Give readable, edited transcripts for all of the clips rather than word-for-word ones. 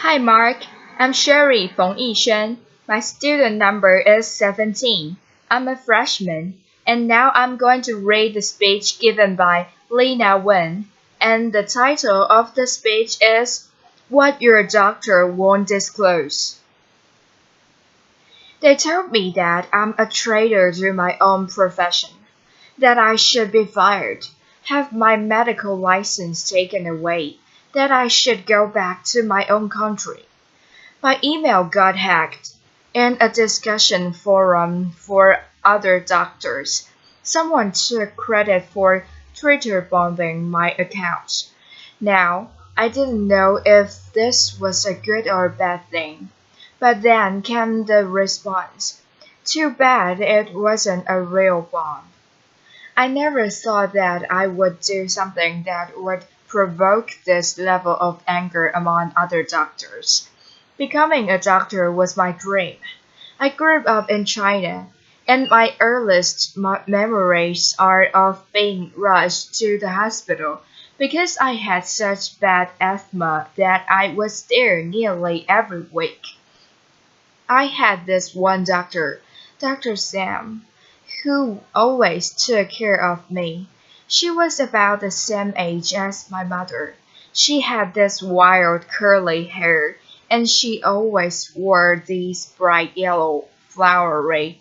Hi Mark, I'm Sherry Feng Yishen. My student number is 17. I'm a freshman, and now I'm going to read the speech given by Leana Wen. And the title of the speech is What Your Doctor Won't Disclose. They told me that I'm a traitor to my own profession, that I should be fired, have my medical license taken away, that I should go back to my own country. My email got hacked. In a discussion forum for other doctors, someone took credit for Twitter bombing my account. Now, I didn't know if this was a good or bad thing. But then came the response. Too bad it wasn't a real bomb. I never thought that I would do something that would provoke this level of anger among other doctors. Becoming a doctor was my dream. I grew up in China, and my earliest memories are of being rushed to the hospital because I had such bad asthma that I was there nearly every week. I had this one doctor, Dr. Sam, who always took care of me. She was about the same age as my mother. She had this wild curly hair, and she always wore these bright yellow flowery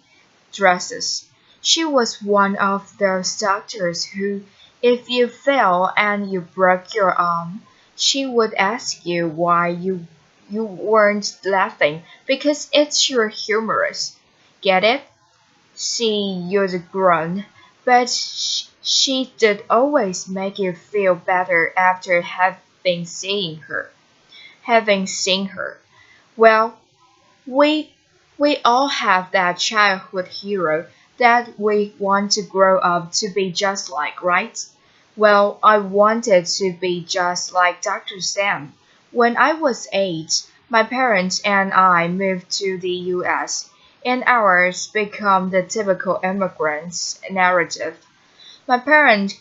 dresses. She was one of those doctors who, if you fell and you broke your arm, she would ask you why you weren't laughing because it's your humorous. Get it? She used a groan, but she did always make you feel better after having seen her. Well, we we all have that childhood hero that we want to grow up to be just like, right? Well, I wanted to be just like Dr. Sam. When I was 8, my parents and I moved to the US, and ours became the typical immigrant's narrative. My parents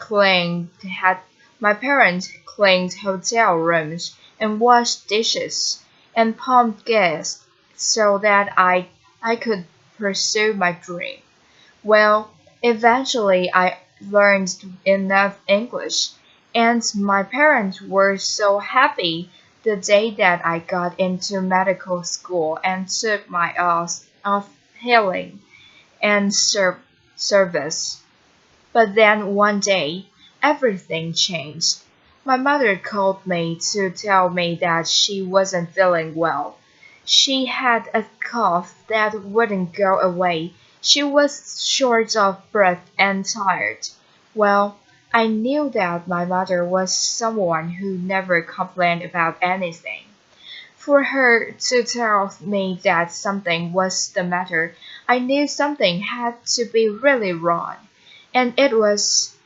my parents cleaned hotel rooms and washed dishes and pumped gas so that I could pursue my dream. Well, eventually I learned enough English, and my parents were so happy the day that I got into medical school and took my oath of healing and service. But then one day, everything changed. My mother called me to tell me that she wasn't feeling well. She had a cough that wouldn't go away. She was short of breath and tired. Well, I knew that my mother was someone who never complained about anything. For her to tell me that something was the matter, I knew something had to be really wrong. And it was,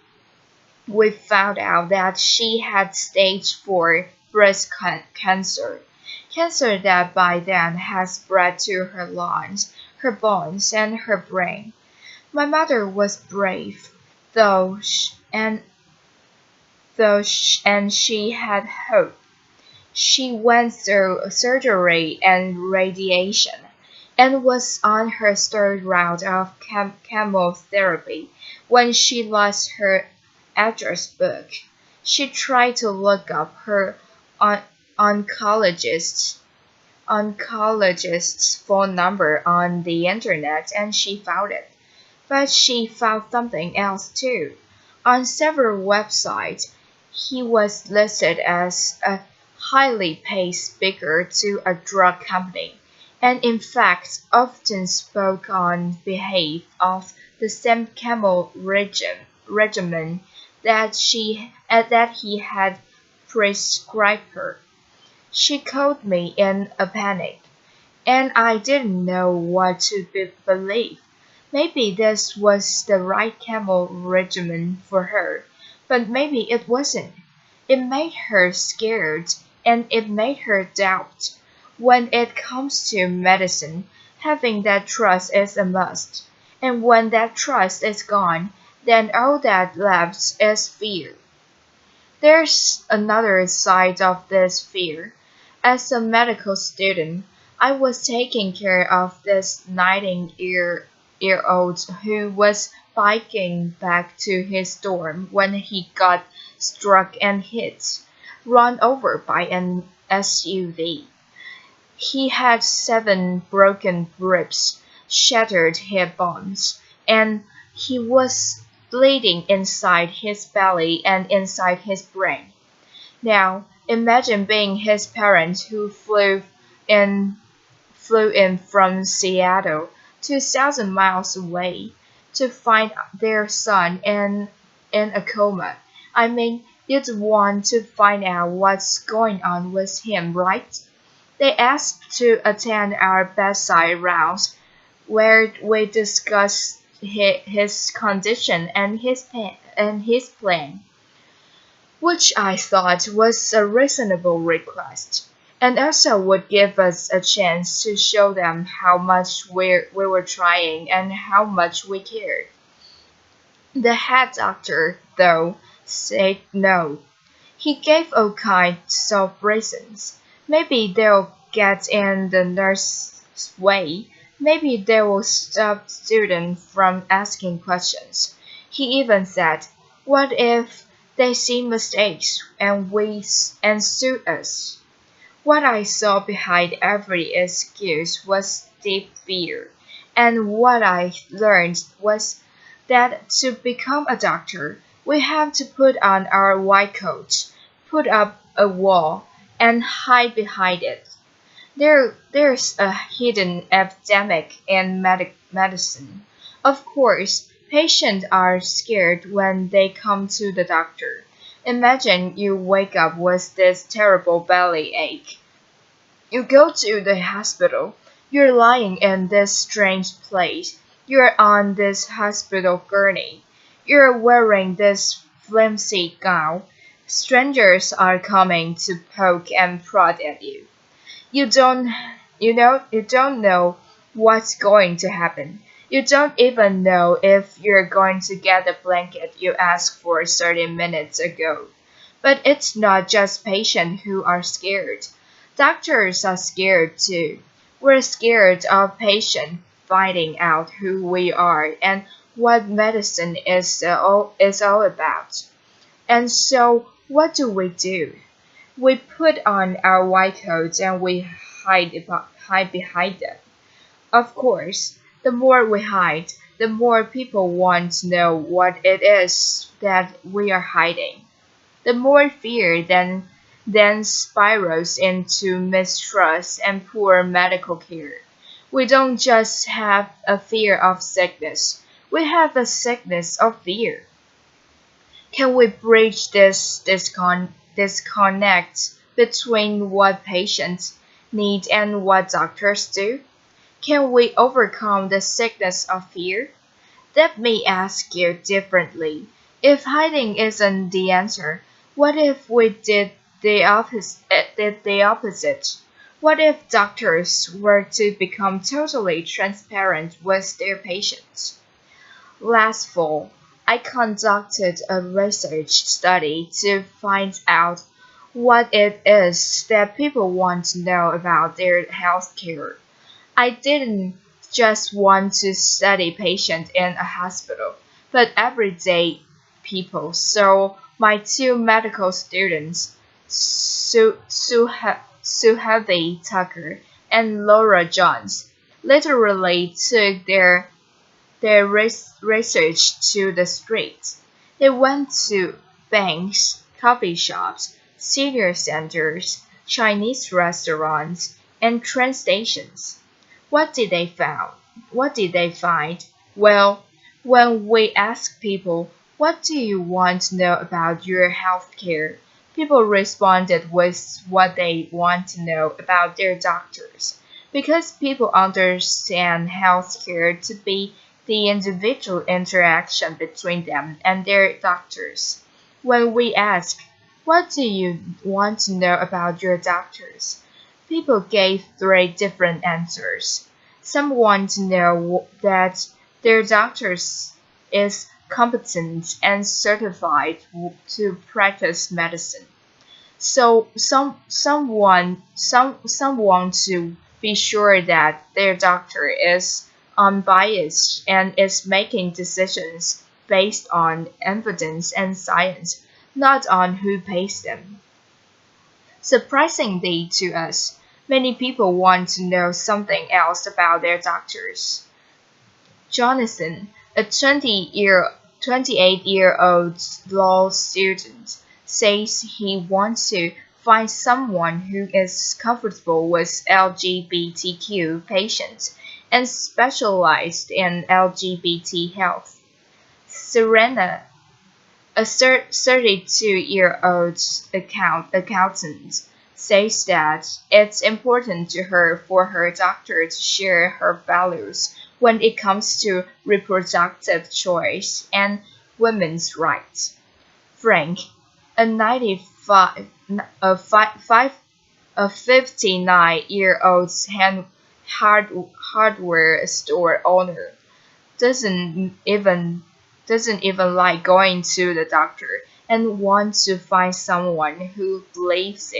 we found out that she had stage 4 cancer. Cancer that by then had spread to her lungs, her bones, and her brain. My mother was brave, though, and she had hope. She went through surgery and radiation, and was on her third round of chemotherapy when she lost her address book. She tried to look up her on- oncologist's oncologist's phone number on the internet and she found it. But she found something else too. On several websites, he was listed as a highly paid speaker to a drug company, and in fact often spoke on behalf of the same regimen that he had prescribed her. She called me in a panic, and I didn't know what to believe. Maybe this was the right chemo regimen for her, but maybe it wasn't. It made her scared, and it made her doubt. When it comes to medicine, having that trust is a must. And when that trust is gone, then all that left is fear. There's another side of this fear. As a medical student, I was taking care of this 19-year-old who was biking back to his dorm when he got struck and hit, run over by an SUV. He had 7 broken ribs, shattered hip bones, and he was bleeding inside his belly and inside his brain. Now, imagine being his parents who in flew in from Seattle 2,000 miles away to find their son in a coma. I mean, you'd want to find out what's going on with him, right? They asked to attend our bedside rounds where we discussed his condition and his plan, which I thought was a reasonable request, and also would give us a chance to show them how much we were trying and how much we cared. The head doctor, though, said no. He gave all kinds of reasons. Maybe they'll get in the nurse's way. Maybe they will stop students from asking questions. He even said, "What if they see mistakes and sue us?" What I saw behind every excuse was deep fear, and what I learned was that to become a doctor, we have to put on our white coats, put up a wall, and hide behind it. There's a hidden epidemic in medicine. Of course, patients are scared when they come to the doctor. Imagine you wake up with this terrible belly ache. You go to the hospital. You're lying in this strange place. You're on this hospital gurney. You're wearing this flimsy gown. Strangers are coming to poke and prod at you. You don't, you don't know what's going to happen. You don't even know if you're going to get the blanket you asked for 30 minutes ago. But it's not just patients who are scared. Doctors are scared too. We're scared of patients finding out who we are and what medicine is all about. And so, what do? We put on our white coats and we hide behind them. Of course, the more we hide, the more people want to know what it is that we are hiding. The more fear then spirals into mistrust and poor medical care. We don't just have a fear of sickness, we have a sickness of fear. Can we bridge this disconnect between what patients need and what doctors do? Can we overcome the sickness of fear? Let me ask you differently. If hiding isn't the answer, what if we did the opposite? What if doctors were to become totally transparent with their patients? Last fall, I conducted a research study to find out what it is that people want to know about their health care. I didn't just want to study patients in a hospital, but everyday people. So my 2 medical students, Suhavi Tucker and Laura Jones, literally took their research to the streets. They went to banks, coffee shops, senior centers, Chinese restaurants, and train stations. What did they found? What did they find? Well, when we ask people, what do you want to know about your healthcare? People responded with what they want to know about their doctors. Because people understand healthcare to be the individual interaction between them and their doctors. When we ask, what do you want to know about your doctors? People gave 3 different answers. Some want to know that their doctors is competent and certified to practice medicine. So some want to be sure that their doctor is unbiased and is making decisions based on evidence and science, not on who pays them. Surprisingly to us, many people want to know something else about their doctors. Jonathan, a 28-year-old law student, says he wants to find someone who is comfortable with LGBTQ patients and specialized in LGBT health. Serena, a 32-year-old accountant, says that it's important to her for her doctor to share her values when it comes to reproductive choice and women's rights. Frank, a 95, a, five, a 59-year-old hardware store owner, doesn't even doesn't even like going to the doctor and wants to find someone who believes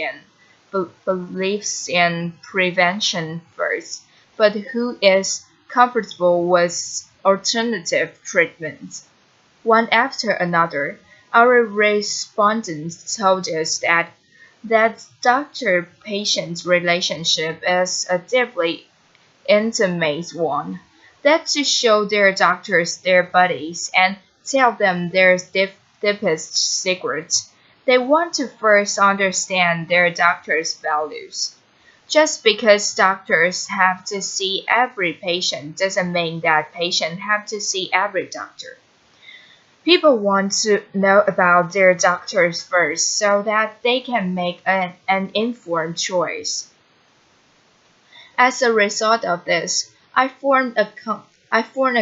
in prevention first, but who is comfortable with alternative treatments. One after another, our respondents told us that doctor-patient relationship is a deeply intimate one, that to show their doctors their bodies and tell them their deepest secrets. They want to first understand their doctor's values. Just because doctors have to see every patient doesn't mean that patients have to see every doctor. People want to know about their doctors first so that they can make an informed choice. As a result of this, I formed a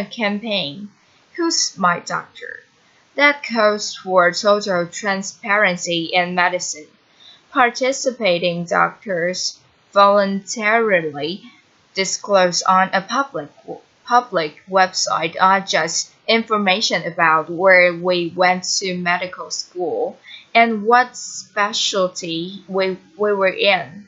campaign, Who's My Doctor? That calls for total transparency in medicine. Participating doctors voluntarily disclose on a public website just information about where we went to medical school and what specialty we're in,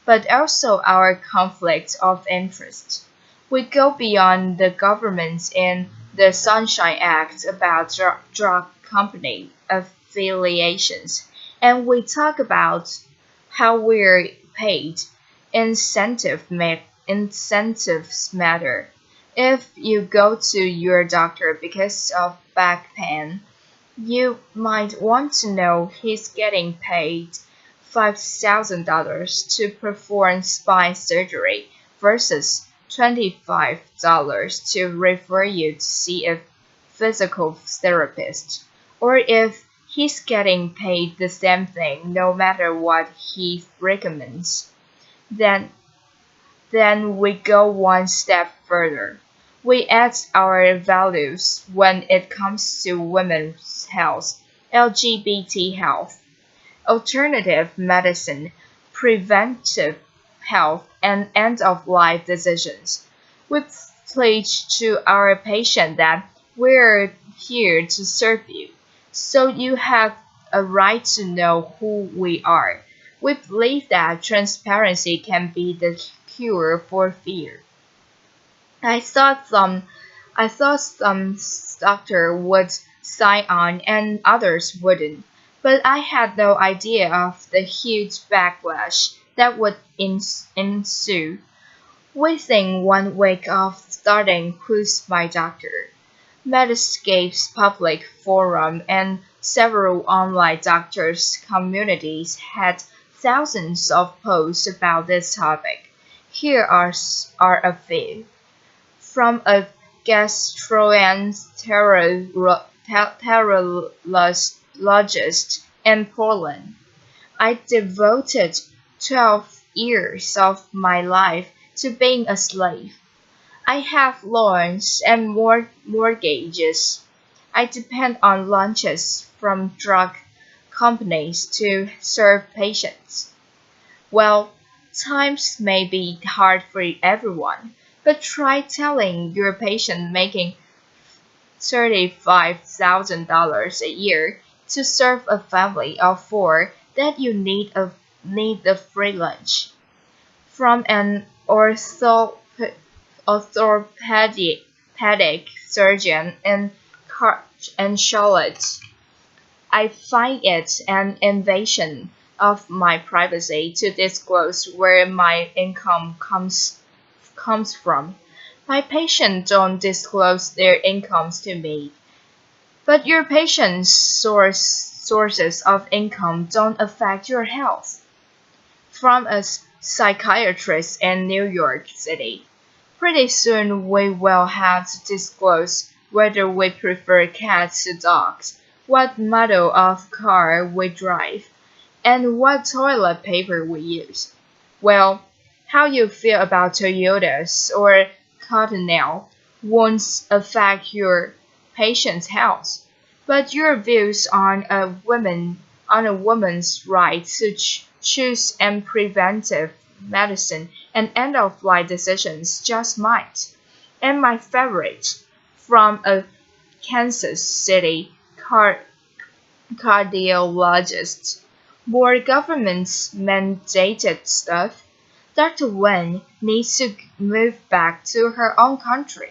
but also our conflict of interest. We go beyond the governments in the Sunshine Act about drug company affiliations, and we talk about how we're paid. Incentives matter. If you go to your doctor because of back pain, you might want to know he's getting paid $5,000 to perform spine surgery versus $25 to refer you to see a physical therapist, or if he's getting paid the same thing no matter what he recommends. Then then we go one step further. We add our values when it comes to women's health, LGBT health, alternative medicine, preventive health, and end of life decisions. We pledge to our patient that we're here to serve you, so you have a right to know who we are. We believe that transparency can be the cure for fear. I thought some I thought some doctor would sign on and others wouldn't, but I had no idea of the huge backlash that would ensue. Within 1 week of starting Who's My Doctor, Medscape's public forum and several online doctors' communities had thousands of posts about this topic. Here are a few. From a gastroenterologist in Poland, I devoted 12 years of my life to being a slave. I have loans and mortgages. I depend on lunches from drug companies to serve patients. Well, times may be hard for everyone, but try telling your patient making $35,000 a year to serve a family of four that you need a free lunch from an orthopedic surgeon in Charlotte. I find it an invasion of my privacy to disclose where my income comes from. My patients don't disclose their incomes to me, but your patient's sources of income don't affect your health. From a psychiatrist in New York City, pretty soon we will have to disclose whether we prefer cats to dogs, what model of car we drive, and what toilet paper we use. Well, how you feel about Toyotas or Cottonelle won't affect your patient's health, but your views on a woman's right to choose and preventive medicine and end of life decisions just might. And my favorite, from a Kansas City cardiologist, more government mandated stuff. Dr. Wen needs to move back to her own country.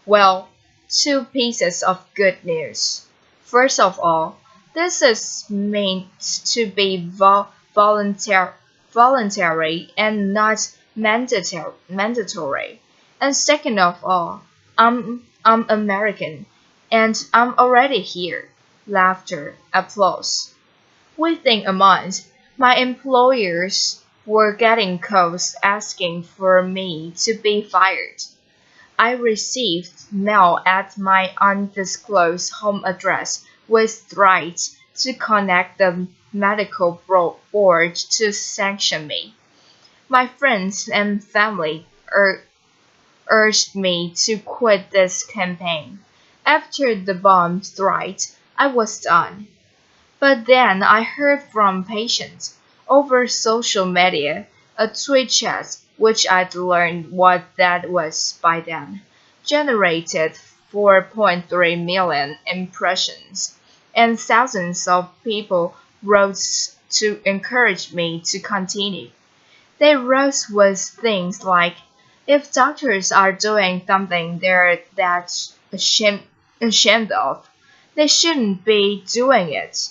Well, two pieces of good news. First of all, this is meant to be voluntary and not mandatory. And second of all, I'm American, and I'm already here. Laughter, applause. Within a month, my employers were getting calls asking for me to be fired. I received mail at my undisclosed home address with threats to connect the medical board to sanction me. My friends and family urged me to quit this campaign. After the bomb threat, I was done. But then I heard from patients over social media, a tweet chat, which I'd learned what that was by then, generated 4.3 million impressions, and thousands of people wrote to encourage me to continue. They wrote with things like, if doctors are doing something they're that ashamed of, they shouldn't be doing it.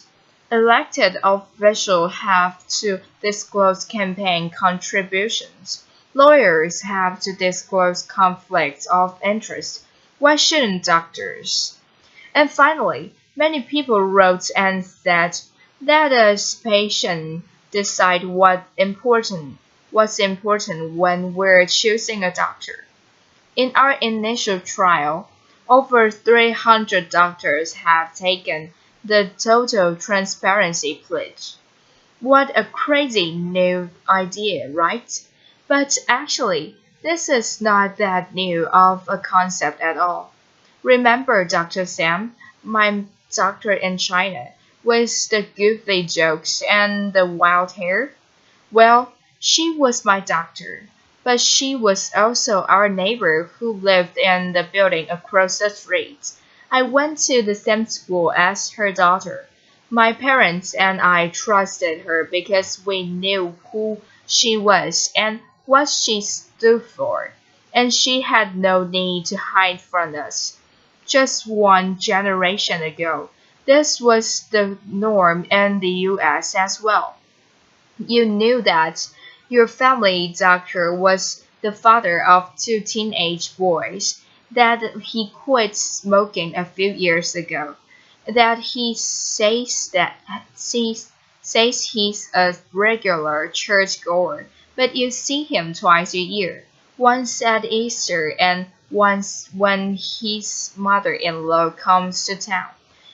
Elected officials have to disclose campaign contributions. Lawyers have to disclose conflicts of interest. Why shouldn't doctors? And finally, many people wrote and said, let us patient decide what's important when we're choosing a doctor. In our initial trial, over 300 doctors have taken the total transparency pledge. What a crazy new idea, right? But actually, this is not that new of a concept at all. Remember Dr. Sam, my doctor in China, with the goofy jokes and the wild hair? Well, she was my doctor, but she was also our neighbor who lived in the building across the street. I went to the same school as her daughter. My parents and I trusted her because we knew who she was and what she stood for, and she had no need to hide from us. Just one generation ago, this was the norm in the US as well. You knew that your family doctor was the father of two teenage boys, that he quit smoking a few years ago, that he says he's a regular churchgoer, but you see him twice a year, once at Easter and once when his mother-in-law comes to town.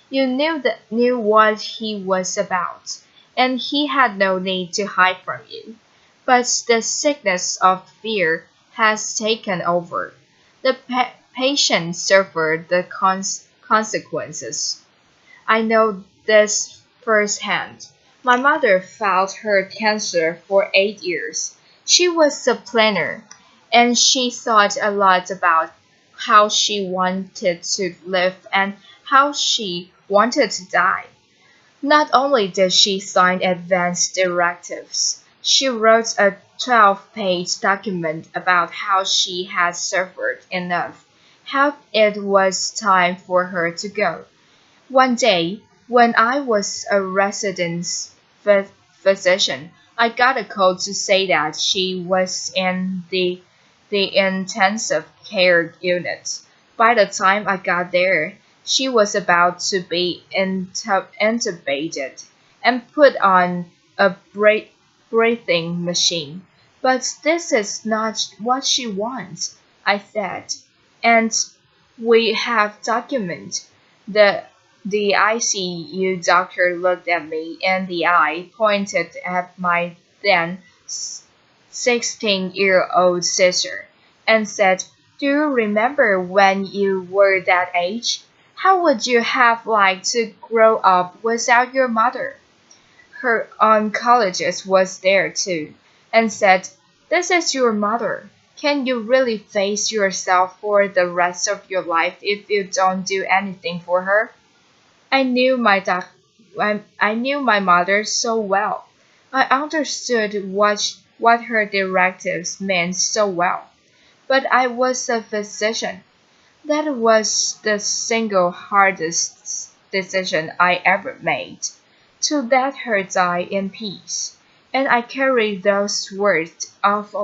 You knew what he was about, and he had no need to hide from you. But the sickness of fear has taken over. The patient suffered the consequences. I know this firsthand. My mother fought her cancer for 8 years. She was a planner, and she thought a lot about how she wanted to live and how she wanted to die. Not only did she sign advance directives, she wrote a 12-page document about how she had suffered enough, how it was time for her to go. One day, when I was a resident phy- physician, I got a call to say that she was in the intensive care unit. By the time I got there, she was about to be intubated and put on a breathing machine. But this is not what she wants, I said. And we have document. The the ICU doctor looked at me in the eye, pointed at my then 16-year-old sister, and said, "Do you remember when you were that age? How would you have liked to grow up without your mother?" Her oncologist was there too, and said, "This is your mother. Can you really face yourself for the rest of your life if you don't do anything for her?" I knew I knew my mother so well. I understood what her directives meant so well. But I was a physician. That was the single hardest decision I ever made, to let her die in peace. And I carry those words of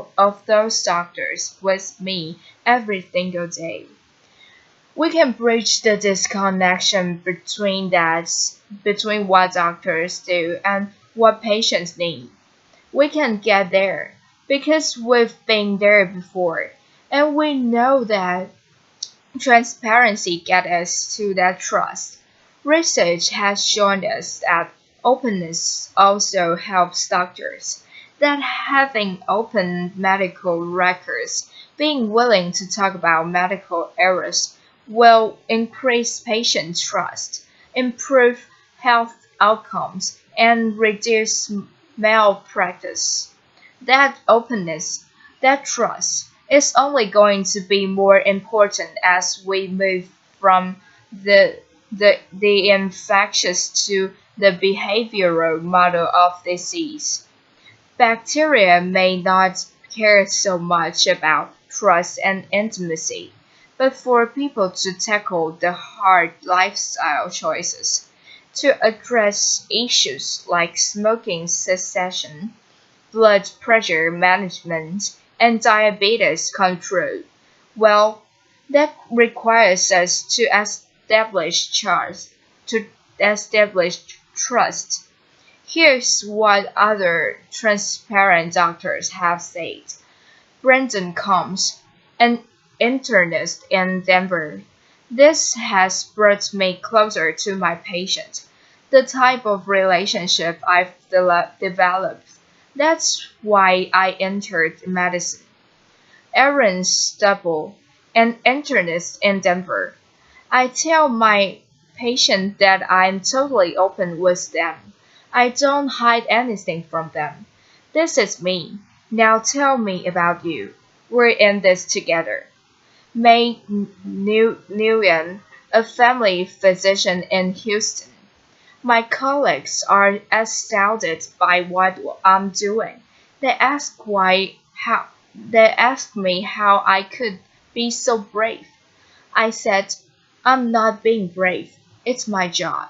those doctors with me every single day. We can bridge the disconnection between what doctors do and what patients need. We can get there because we've been there before, and we know that transparency gets us to that trust. Research has shown us that openness also helps doctors, that having open medical records, being willing to talk about medical errors, will increase patient trust, improve health outcomes, and reduce malpractice. That openness, that trust, is only going to be more important as we move from the infectious to the behavioral model of disease. Bacteria may not care so much about trust and intimacy, but for people to tackle the hard lifestyle choices, to address issues like smoking cessation, blood pressure management, and diabetes control, well, that requires us to establish trust. Here's what other transparent doctors have said. Brandon Combs, an internist in Denver. "This has brought me closer to my patient. The type of relationship I've developed. That's why I entered medicine." Aaron Stubble, an internist in Denver. "I tell my patients that I'm totally open with them. I don't hide anything from them. This is me. Now tell me about you. We're in this together." May Nguyen, a family physician in Houston. "My colleagues are astounded by what I'm doing. They they ask me how I could be so brave. I said, I'm not being brave. It's my job."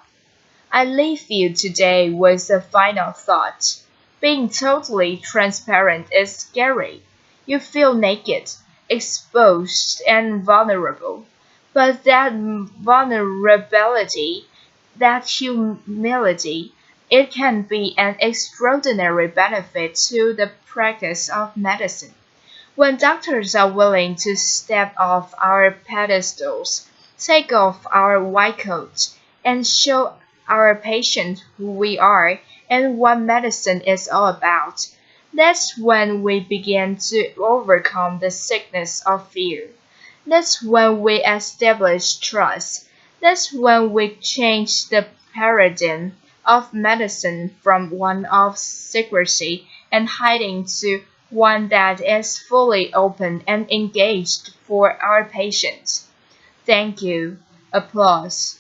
I leave you today with a final thought. Being totally transparent is scary. You feel naked, exposed, and vulnerable. But that vulnerability, that humility, it can be an extraordinary benefit to the practice of medicine. When doctors are willing to step off our pedestals, take off our white coats, and show our patients who we are and what medicine is all about, that's when we begin to overcome the sickness of fear. That's when we establish trust. That's when we change the paradigm of medicine from one of secrecy and hiding to one that is fully open and engaged for our patients. Thank you. Applause.